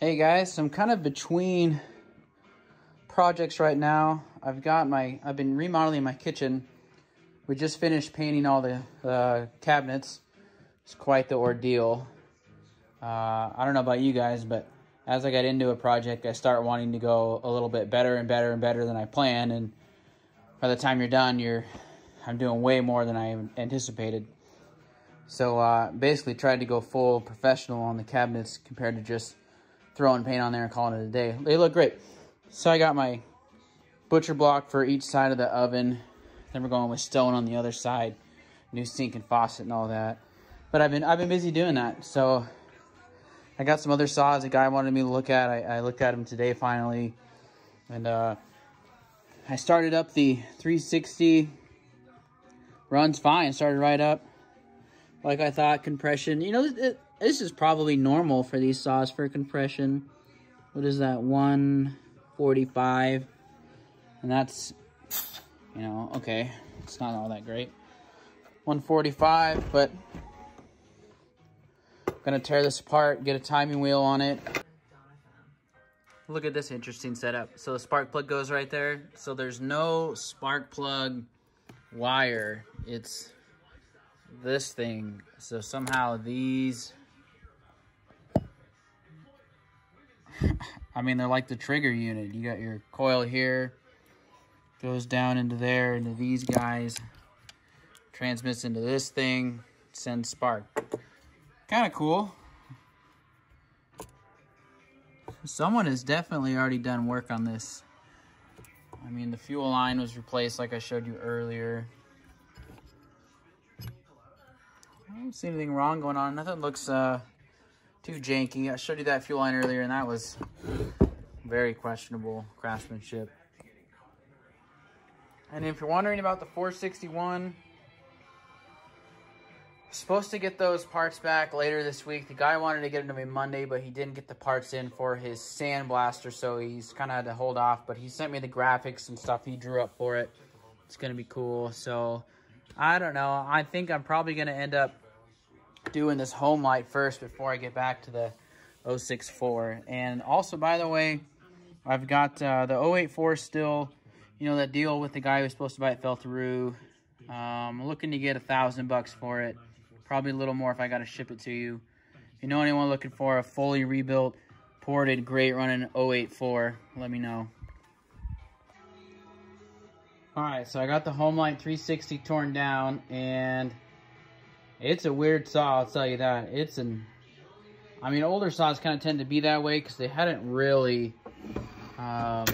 Hey guys, so I'm kind of between projects right now. I've been remodeling my kitchen. We just finished painting all the cabinets. It's quite the ordeal. I don't know about you guys, but as I get into a project, I start wanting to go a little bit better and better and better than I planned. And by the time you're done, I'm doing way more than I anticipated. So basically tried to go full professional on the cabinets compared to just throwing paint on there and calling it a day. They look great. So I got my butcher block for each side of the oven. Then we're going with stone on the other side. New sink and faucet and all that. But I've been busy doing that. So I got some other saws a guy wanted me to look at. I looked at them today finally. And I started up the 360. Runs fine. Started right up. Like I thought, compression. You know, this is probably normal for these saws for compression. What is that? 145. And that's, you know, okay. It's not all that great. 145, but I'm gonna tear this apart, get a timing wheel on it. Look at this interesting setup. So the spark plug goes right there. So there's no spark plug wire. It's this thing. So somehow these, I mean, they're like the trigger unit. You got your coil here, goes down into there, into these guys, transmits into this thing, sends spark. Kind of cool. Someone has definitely already done work on this. I mean, the fuel line was replaced like I showed you earlier. I don't see anything wrong going on. Nothing looks too janky. I showed you that fuel line earlier, and that was very questionable craftsmanship. And if you're wondering about the 461, supposed to get those parts back later this week. The guy wanted to get them to me Monday, but he didn't get the parts in for his sandblaster, so he's kind of had to hold off. But he sent me the graphics and stuff he drew up for it. It's going to be cool. So I don't know. I think I'm probably going to end up doing this Homelite first before I get back to the 064. And also, by the way, I've got the 084 still. You know, that deal with the guy who was supposed to buy it fell through. I'm looking to get $1,000 for it. Probably a little more if I got to ship it to you. If you know anyone looking for a fully rebuilt, ported, great running 084, let me know. Alright, so I got the Homelite 360 torn down, and it's a weird saw, I'll tell you that. I mean, older saws kind of tend to be that way because they hadn't really, what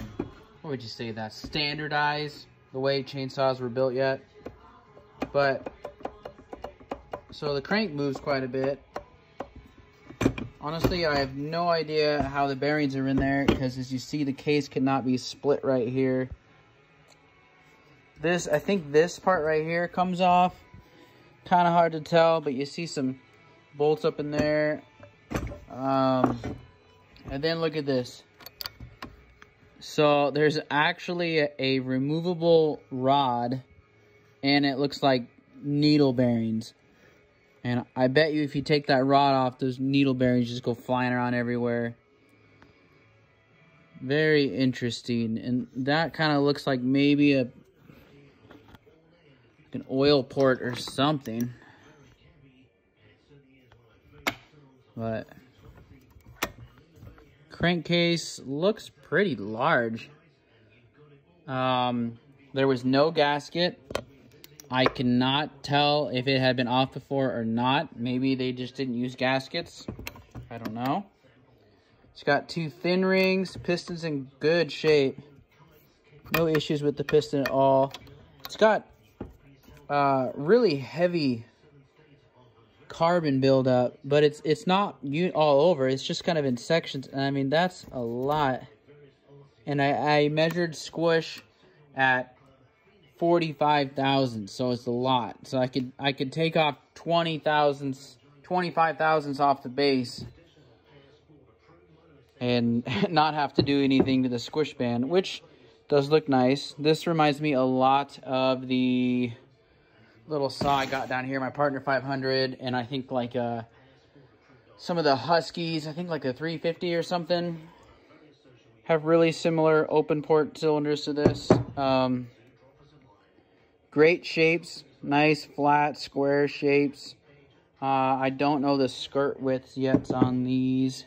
would you say, that standardized the way chainsaws were built yet. But so the crank moves quite a bit. Honestly, I have no idea how the bearings are in there because, as you see, the case cannot be split right here. I think this part right here comes off. Kind of hard to tell, but you see some bolts up in there. And then look at this. So there's actually a removable rod, and it looks like needle bearings. And I bet you if you take that rod off, those needle bearings just go flying around everywhere. Very interesting. And that kind of looks like maybe an oil port or something. But crankcase looks pretty large. There was no gasket. I cannot tell if it had been off before or not. Maybe they just didn't use gaskets. I don't know. It's got two thin rings. Piston's in good shape. No issues with the piston at all. It's got really heavy carbon buildup, but it's not all over. It's just kind of in sections. And I mean, that's a lot. And I measured squish at 45 thousandths, so it's a lot. So I could take off 20 thousandths, 25 thousandths off the base and not have to do anything to the squish band, which does look nice. This reminds me a lot of the little saw I got down here, my Partner 500, and I think like Some of the Huskies, I think like the 350 or something, have really similar open port cylinders to this. Great shapes, nice flat square shapes. I don't know the skirt widths yet on these.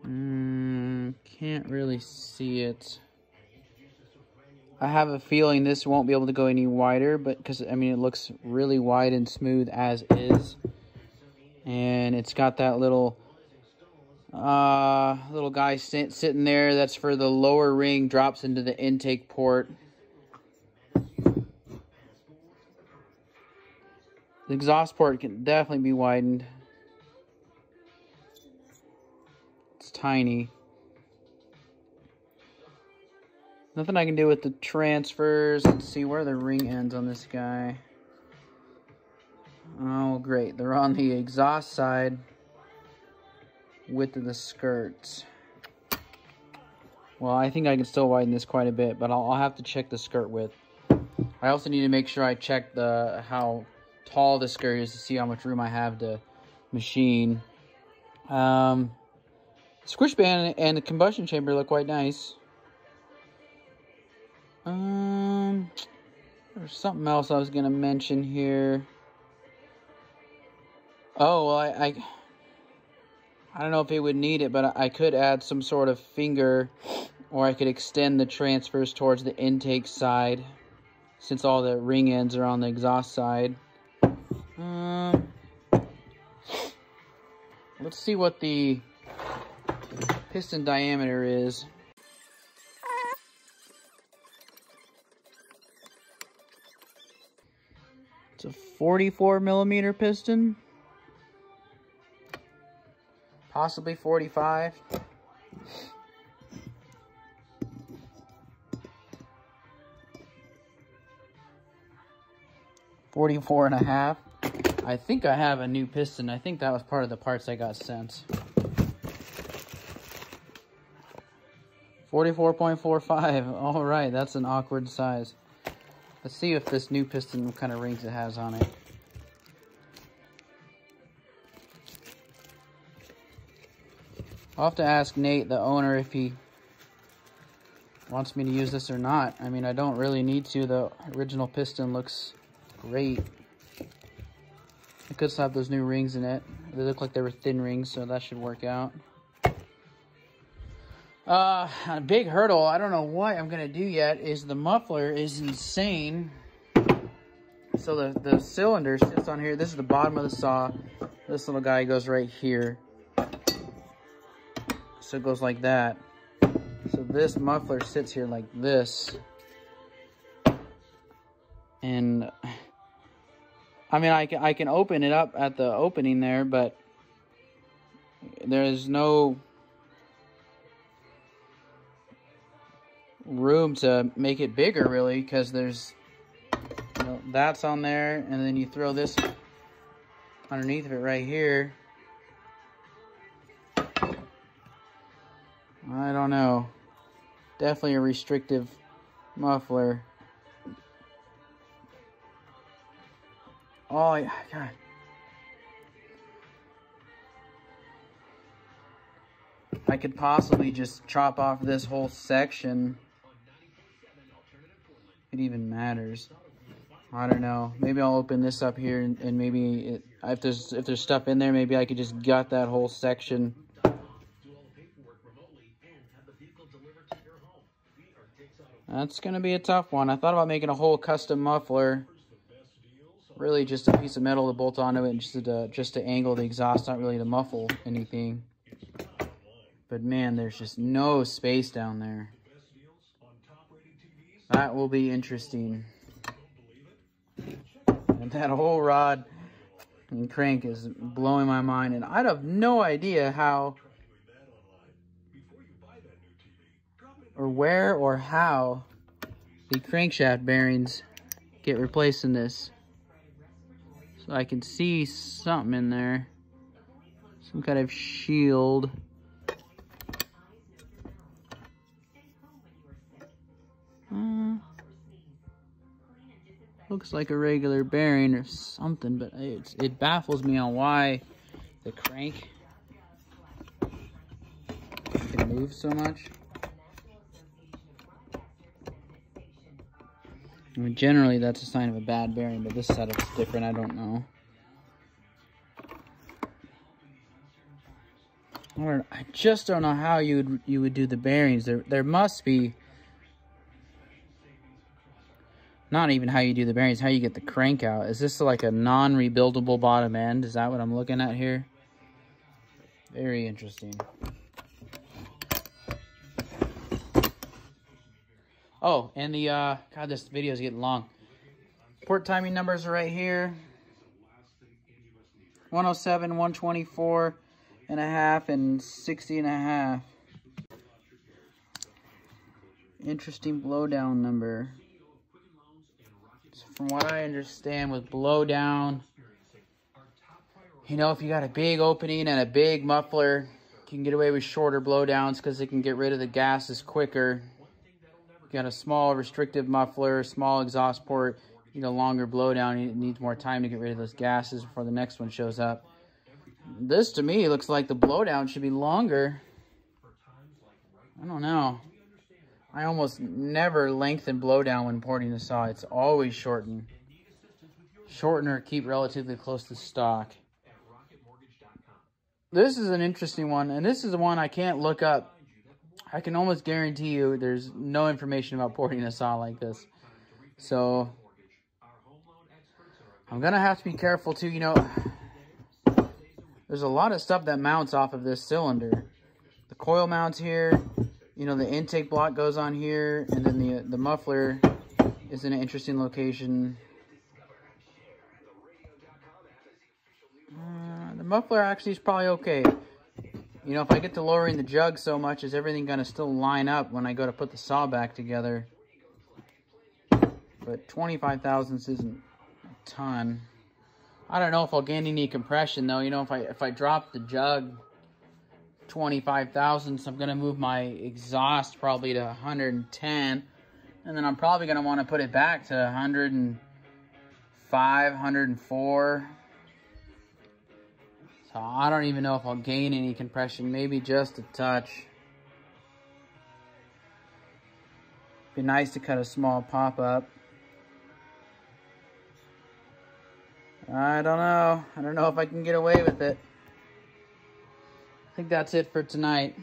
Can't really see it. I have a feeling this won't be able to go any wider, but because I mean it looks really wide and smooth as is, and it's got that little guy sitting there. That's for the lower ring, drops into the intake port. The exhaust port can definitely be widened. It's tiny. Nothing I can do with the transfers. Let's see, where are the ring ends on this guy? Oh, great. They're on the exhaust side. Width of the skirts. Well, I think I can still widen this quite a bit, but I'll have to check the skirt width. I also need to make sure I check how tall the skirt is to see how much room I have to machine. Squish band and the combustion chamber look quite nice. There's something else I was gonna mention here. Oh, well, I don't know if it would need it, but I could add some sort of finger, or I could extend the transfers towards the intake side, since all the ring ends are on the exhaust side. Let's see what the piston diameter is. It's a 44 millimeter piston. Possibly 45. $44.5. I think I have a new piston. I think that was part of the parts I got sent. 44.45. All right, that's an awkward size. Let's see if this new piston, what kind of rings it has on it. I'll have to ask Nate, the owner, if he wants me to use this or not. I mean, I don't really need to. The original piston looks great. It could still have those new rings in it. They look like they were thin rings, so that should work out. A big hurdle, I don't know what I'm going to do yet, is the muffler is insane. So the cylinder sits on here. This is the bottom of the saw. This little guy goes right here. So it goes like that. So this muffler sits here like this. And I mean, I can open it up at the opening there, but there's no room to make it bigger, really, because there's, you know, that's on there, and then you throw this underneath of it right here. I don't know. Definitely a restrictive muffler. Oh, yeah, God. I could possibly just chop off this whole section. If it even matters. I don't know. Maybe I'll open this up here, and maybe if there's stuff in there, maybe I could just gut that whole section. That's gonna be a tough one. I thought about making a whole custom muffler. Really just a piece of metal to bolt onto it, and just to angle the exhaust, not really to muffle anything. But man, there's just no space down there. That will be interesting. And that whole rod and crank is blowing my mind, and I have no idea how or where or how the crankshaft bearings get replaced in this. So I can see something in there. Some kind of shield. Looks like a regular bearing or something, but it baffles me on why the crank can move so much. I mean, generally that's a sign of a bad bearing, but this setup's different. I don't know. I just don't know how you would do the bearings. There must be, not even how you do the bearings, how you get the crank out. Is this like a non-rebuildable bottom end? Is that what I'm looking at here? Very interesting. Oh, and the God, this video is getting long. Port timing numbers are right here. 107, 124 and a half, and 60 and a half. Interesting blowdown number. So from what I understand with blowdown, you know, if you got a big opening and a big muffler, you can get away with shorter blowdowns because it can get rid of the gases quicker. You got a small restrictive muffler, small exhaust port, you need a longer blowdown. It needs more time to get rid of those gases before the next one shows up. This, to me, looks like the blowdown should be longer. I don't know. I almost never lengthen blowdown when porting the saw. It's always shorten. Shorten or keep relatively close to stock. This is an interesting one, and this is the one I can't look up. I can almost guarantee you there's no information about porting a saw like this. So, I'm going to have to be careful too, you know. There's a lot of stuff that mounts off of this cylinder. The coil mounts here, you know, the intake block goes on here, and then the muffler is in an interesting location. The muffler actually is probably okay. You know, if I get to lowering the jug so much, is everything going to still line up when I go to put the saw back together? But 25 thousandths isn't a ton. I don't know if I'll gain any compression though. You know, if I drop the jug 25 thousandths, I'm gonna move my exhaust probably to 110, and then I'm probably gonna want to put it back to 105, 104. So I don't even know if I'll gain any compression. Maybe just a touch. Be nice to cut a small pop up. I don't know. I don't know if I can get away with it. I think that's it for tonight.